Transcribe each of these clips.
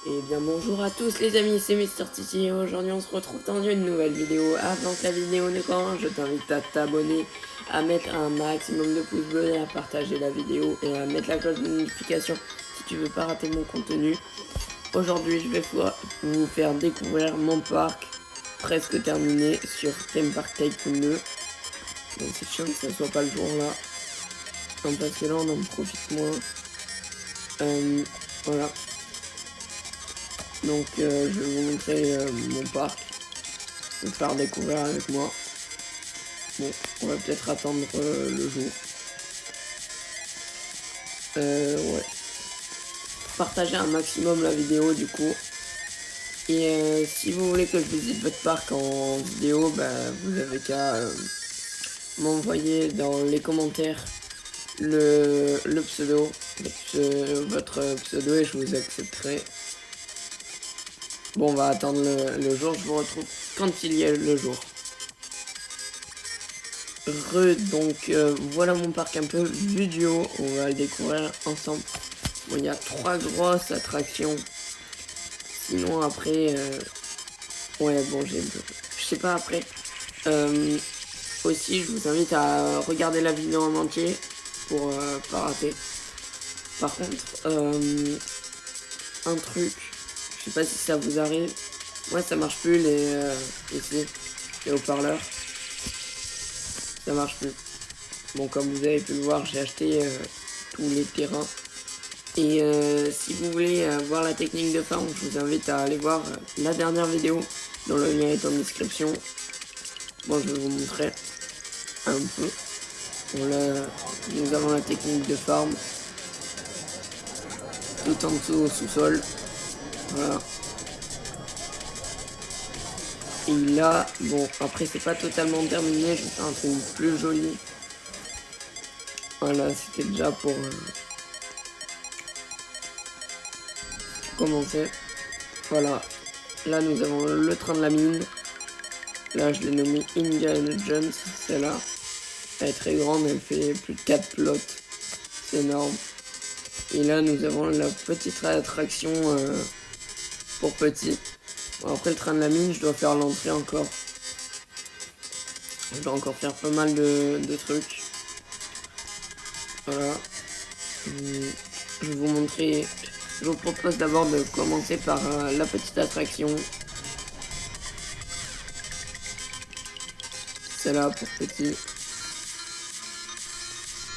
Et bien bonjour à tous les amis, c'est Mister Titi et aujourd'hui on se retrouve dans une nouvelle vidéo. Avant que la vidéo ne commence, je t'invite à t'abonner, à mettre un maximum de pouces bleus et à partager la vidéo et à mettre la cloche de notification si tu veux pas rater mon contenu. Aujourd'hui je vais vous faire découvrir mon parc presque terminé sur Theme Park Tycoon 2. Donc c'est chiant que ça soit pas le jour là, parce que là on en profite moins. Voilà. Donc je vais vous montrer mon parc, vous faire découvrir avec moi. Bon, on va peut-être attendre le jour. Ouais. Partagez un maximum la vidéo du coup. Et si vous voulez que je visite votre parc en vidéo, vous avez qu'à m'envoyer dans les commentaires le pseudo, votre pseudo et je vous accepterai. Bon, on va attendre le jour, je vous retrouve quand il y a le jour. Donc voilà mon parc un peu vu du haut, on va le découvrir ensemble. Bon, il y a 3 grosses attractions. Sinon après, ouais bon je sais pas après. Aussi je vous invite à regarder la vidéo en entier pour pas rater. Par contre, un truc, je sais pas si ça vous arrive. Moi ça marche plus ici, les haut-parleurs. Ça marche plus. Bon, comme vous avez pu le voir, j'ai acheté tous les terrains. Et si vous voulez voir la technique de farm, je vous invite à aller voir la dernière vidéo dont le lien est en description. Bon, je vais vous montrer un peu. Bon, là, nous avons la technique de farm. Tout en dessous au sous-sol. Voilà. Et là, bon, après c'est pas totalement terminé, je vais faire un truc plus joli. Voilà, c'était déjà pour commencer. Voilà, là nous avons le train de la mine. Là je l'ai nommé Indiana Jones, celle-là. Elle est très grande, elle fait plus de 4 plots. C'est énorme. Et là nous avons la petite attraction pour petit. Bon, après le train de la mine, je dois faire l'entrée encore. Je dois encore faire pas mal de trucs. Voilà. Je vais vous montrer. Je vous propose d'abord de commencer par la petite attraction. Celle-là pour petit.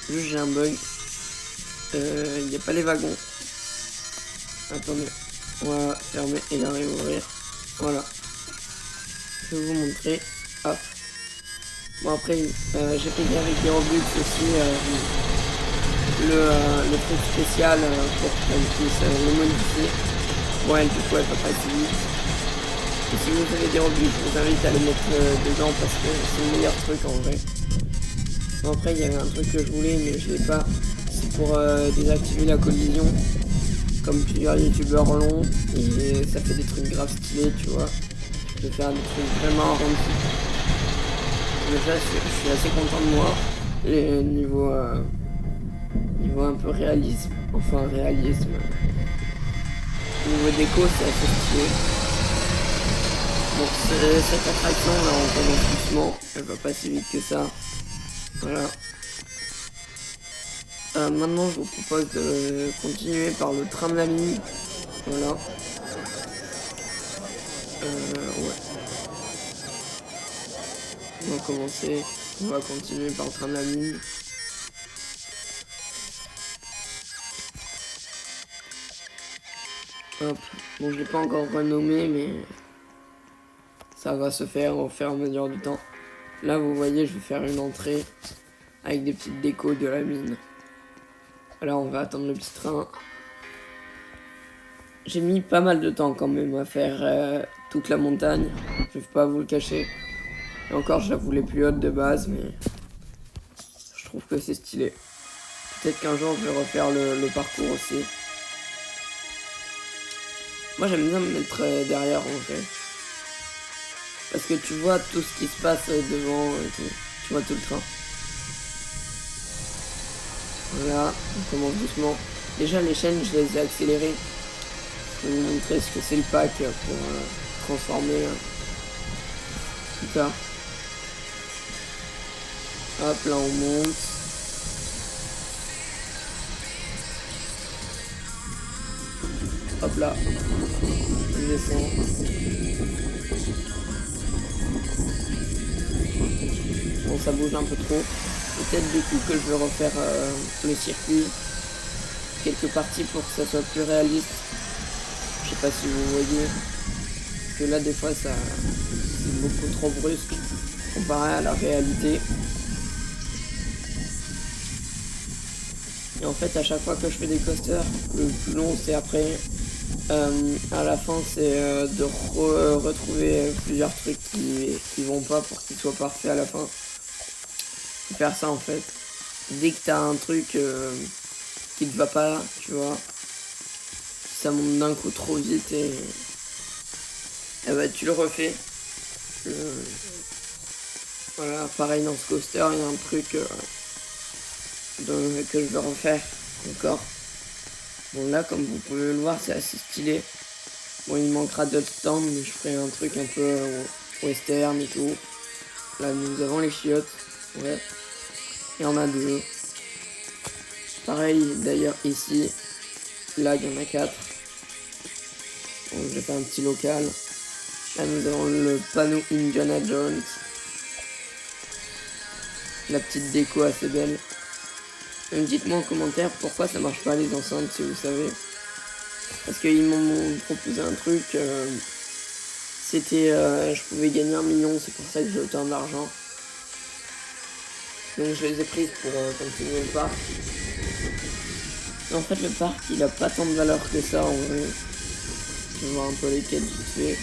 Juste j'ai un bug. Il n'y a pas les wagons. Attendez. On va fermer et la réouvrir. Voilà. Je vais vous montrer. Hop. Bon après j'ai payé avec des Robux aussi le truc spécial pour qu'on puisse le modifier. Bon elle du coup elle va pas si vite. Et si vous avez des Robux, je vous invite à les mettre dedans parce que c'est le meilleur truc en vrai. Bon après il y avait un truc que je voulais mais je l'ai pas. C'est pour désactiver la collision. Comme plusieurs youtubeurs l'ont. Et ça fait des trucs grave stylés tu vois. Je vais faire des trucs vraiment arrondis. Déjà je suis assez content de moi. Et niveau un peu réalisme. Enfin réalisme. Niveau déco c'est assez stylé. Donc cette attraction là on commence doucement. Elle va pas si vite que ça. Voilà. Maintenant je vous propose de continuer par le train de la mine. Voilà. Ouais. On va commencer. On va continuer par le train de la mine. Hop. Bon, je l'ai pas encore renommé, mais ça va se faire au fur et à mesure du temps. Là, vous voyez, je vais faire une entrée avec des petites décos de la mine. Alors, on va attendre le petit train. J'ai mis pas mal de temps quand même à faire toute la montagne. Je vais pas vous le cacher. Et encore, je la voulais plus haute de base, mais je trouve que c'est stylé. Peut-être qu'un jour, je vais refaire le parcours aussi. Moi, j'aime bien me mettre derrière, en fait. Parce que tu vois tout ce qui se passe devant et tout. Tu vois tout le train. Voilà, on commence doucement. Déjà, les chaînes, je les ai accélérées. Je vais vous montrer ce que c'est le pack pour transformer tout ça. Hop, là on monte. Hop là, je descends. Bon, ça bouge un peu trop. Peut-être du coup que je vais refaire le circuit. Quelques parties pour que ça soit plus réaliste. Je sais pas si vous voyez. Parce que là des fois ça c'est beaucoup trop brusque comparé à la réalité. Et en fait à chaque fois que je fais des coasters, le plus long c'est après. À la fin c'est de retrouver plusieurs trucs qui vont pas pour qu'ils soient parfaits à la fin. Faire ça en fait. Dès que t'as un truc qui te va pas, tu vois, ça monte d'un coup trop vite et bah tu le refais. Voilà, pareil dans ce coaster, il y a un truc que je vais refaire encore. Bon là comme vous pouvez le voir c'est assez stylé. Bon il manquera d'autres stands mais je ferai un truc un peu western et tout. Là nous avons les chiottes. Ouais. Il y en a 2. Pareil d'ailleurs ici. Là il y en a 4. Bon, j'ai fait un petit local. Là nous avons le panneau Indiana Jones. La petite déco assez belle. Dites-moi en commentaire pourquoi ça marche pas les enceintes si vous savez. Parce qu'ils m'ont proposé un truc. C'était je pouvais gagner 1 million, c'est pour ça que j'ai autant d'argent. Donc je les ai prises pour continuer le parc. En fait le parc il a pas tant de valeur que ça en vrai. Je vais voir un peu les quêtes vite fait.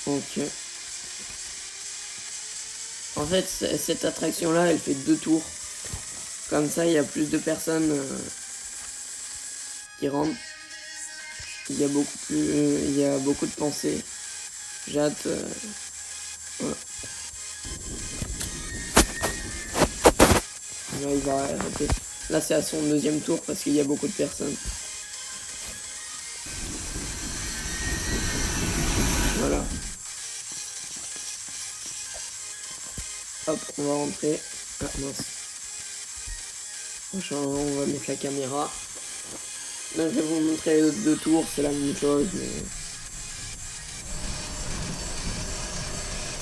Ok. En fait cette attraction là elle fait 2 tours. Comme ça il y a plus de personnes qui rentrent. Il y a beaucoup de pensées. J'ai hâte. Voilà. Là il va arrêter. Là c'est à son 2e tour parce qu'il y a beaucoup de personnes. Voilà. Hop, on va rentrer. Ah mince. On va mettre la caméra. Là je vais vous montrer les autres 2 tours, c'est la même chose mais...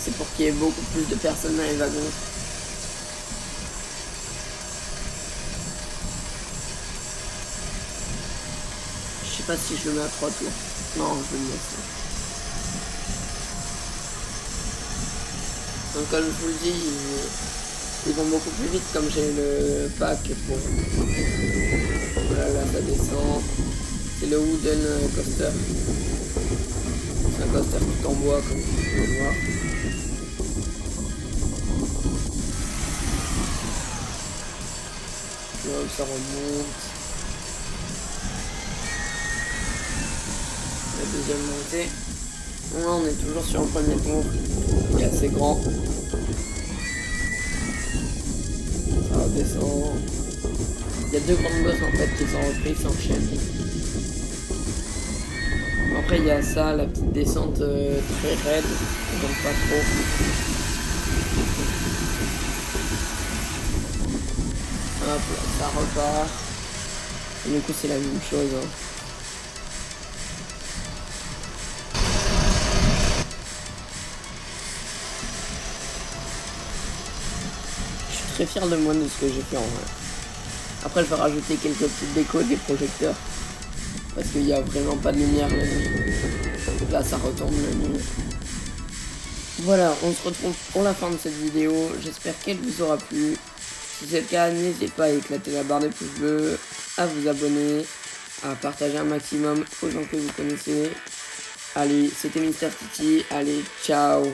C'est pour qu'il y ait beaucoup plus de personnes dans les wagons. Je sais pas si je le mets à 3 tours. Non, je vais le laisser. Donc comme je vous le dis, ils vont beaucoup plus vite comme j'ai le pack pour... Voilà, là ça descend. C'est le Wooden Coaster. C'est un coaster tout en bois comme vous pouvez le voir. Hop, ça remonte. La 2e montée. Là on est toujours sur un premier tour. Il est assez grand. Ça redescend. Il y a 2 grandes bosses en fait qui sont reprises, s'enchaînent. Après il y a ça, la petite descente très raide, donc pas trop. Hop là, ça repart. Et du coup c'est la même chose. Hein. Je suis très fier de moi de ce que j'ai fait en vrai. Après je vais rajouter quelques petites décos, des projecteurs. Parce qu'il n'y a vraiment pas de lumière la nuit. Là ça retombe la nuit. Voilà, on se retrouve pour la fin de cette vidéo. J'espère qu'elle vous aura plu. Si c'est le cas, n'hésitez pas à éclater la barre des pouces bleus, à vous abonner, à partager un maximum aux gens que vous connaissez. Allez, c'était Mister Titi. Allez, ciao.